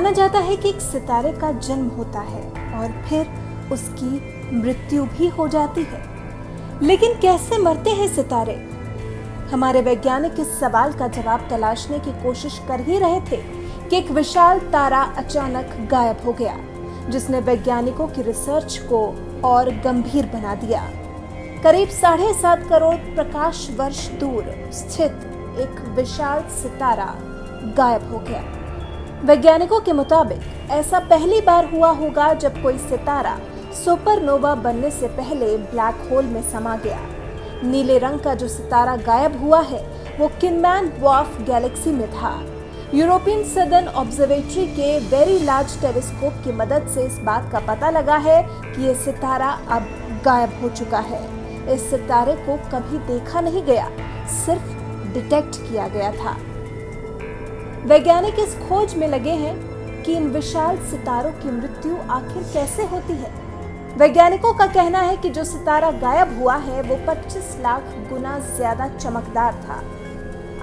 माना जाता है कि एक सितारे का जन्म होता है और फिर उसकी मृत्यु भी हो जाती है। लेकिन कैसे मरते हैं सितारे? हमारे वैज्ञानिक इस सवाल का जवाब तलाशने की कोशिश कर ही रहे थे कि एक विशाल तारा अचानक गायब हो गया, जिसने वैज्ञानिकों की रिसर्च को और गंभीर बना दिया। करीब 7.5 करोड़ प्रकाश वर्ष दूर स्थित एक विशाल सितारा गायब हो गया। वैज्ञानिकों के मुताबिक ऐसा पहली बार हुआ होगा जब कोई सितारा सुपरनोवा बनने से पहले ब्लैक होल में समा गया। नीले रंग का जो सितारा गायब हुआ है वो किनमैन ड्वार्फ गैलेक्सी में था। यूरोपियन सदर्न ऑब्जर्वेटरी के वेरी लार्ज टेलीस्कोप की मदद से इस बात का पता लगा है कि ये सितारा अब गायब हो चुका है। इस सितारे को कभी देखा नहीं गया, सिर्फ डिटेक्ट किया गया था। वैज्ञानिक इस खोज में लगे हैं कि इन विशाल सितारों की मृत्यु आखिर कैसे होती है। वैज्ञानिकों का कहना है कि जो सितारा गायब हुआ है वो 25 लाख गुना ज्यादा चमकदार था।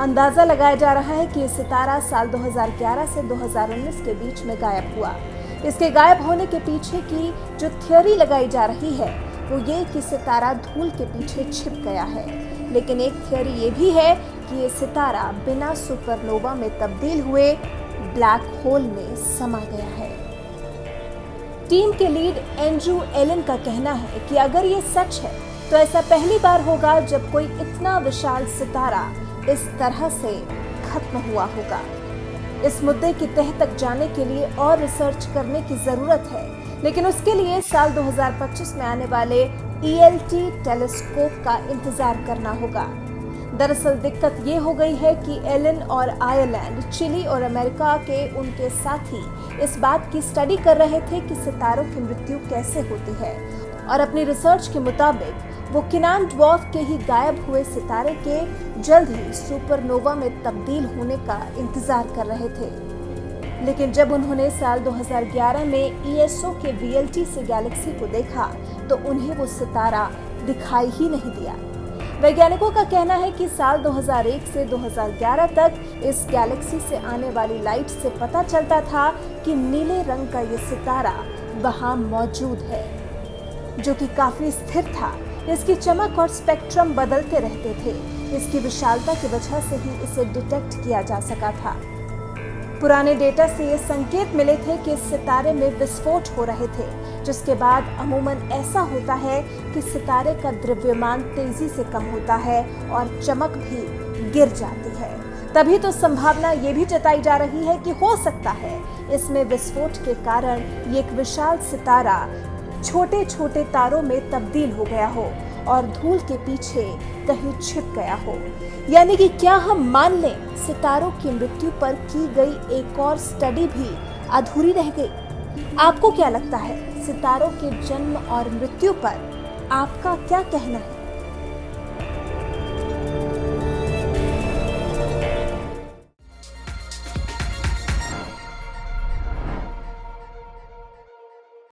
अंदाजा लगाया जा रहा है कि ये सितारा साल 2011 से 2019 के बीच में गायब हुआ। इसके गायब होने के पीछे की जो थ्योरी लगाई जा रही है वो ये कि सितारा धूल के पीछे छिप गया है। लेकिन एक थ्योरी ये भी है कि ये सितारा बिना सुपरनोवा में तब्दील हुए ब्लैक होल में समा गया है। टीम के लीड एंड्रू एलन का कहना है कि अगर ये सच है तो ऐसा पहली बार होगा जब कोई इतना विशाल सितारा इस तरह से खत्म हुआ होगा। इस मुद्दे की तह तक जाने के लिए और रिसर्च करने की जरूरत है, लेकिन उसके लिए साल 2025 में आने वाले ELT टेलीस्कोप का इंतजार करना होगा। दरअसल दिक्कत ये हो गई है कि एलन और आयरलैंड, चिली और अमेरिका के उनके साथी इस बात की स्टडी कर रहे थे कि सितारों की मृत्यु कैसे होती है, और अपनी रिसर्च के मुताबिक वो किनमैन ड्वार्फ के ही गायब हुए सितारे के जल्द ही सुपरनोवा में तब्दील होने का इंतजार कर रहे थे। लेकिन जब उन्होंने साल 2011 में ESO के VLT से गैलेक्सी को देखा तो उन्हें वो सितारा दिखाई ही नहीं दिया। वैज्ञानिकों का कहना है कि साल 2001 से 2011 तक इस गैलेक्सी से आने वाली लाइट से पता चलता था कि नीले रंग का ये सितारा वहां मौजूद है, जो कि काफी स्थिर था। इसकी चमक और स्पेक्ट्रम बदलते रहते थे। इसकी विशालता की वजह से ही इसे डिटेक्ट किया जा सका था। पुराने डेटा से ये संकेत मिले थे कि इस सितारे में विस्फोट हो रहे थे, जिसके बाद अमूमन ऐसा होता है कि सितारे का द्रव्यमान तेजी से कम होता है और चमक भी गिर जाती है। तभी तो संभावना ये भी जताई जा रही है कि हो सकता है इसमें विस्फोट के कारण ये एक विशाल सितारा छोटे छोटे तारों में तब्दील हो गया हो और धूल के पीछे कहीं छिप गया हो। यानी कि क्या हम मान लें सितारों की मृत्यु पर की गई एक और स्टडी भी अधूरी रह गई? आपको क्या लगता है, सितारों के जन्म और मृत्यु पर आपका क्या कहना है?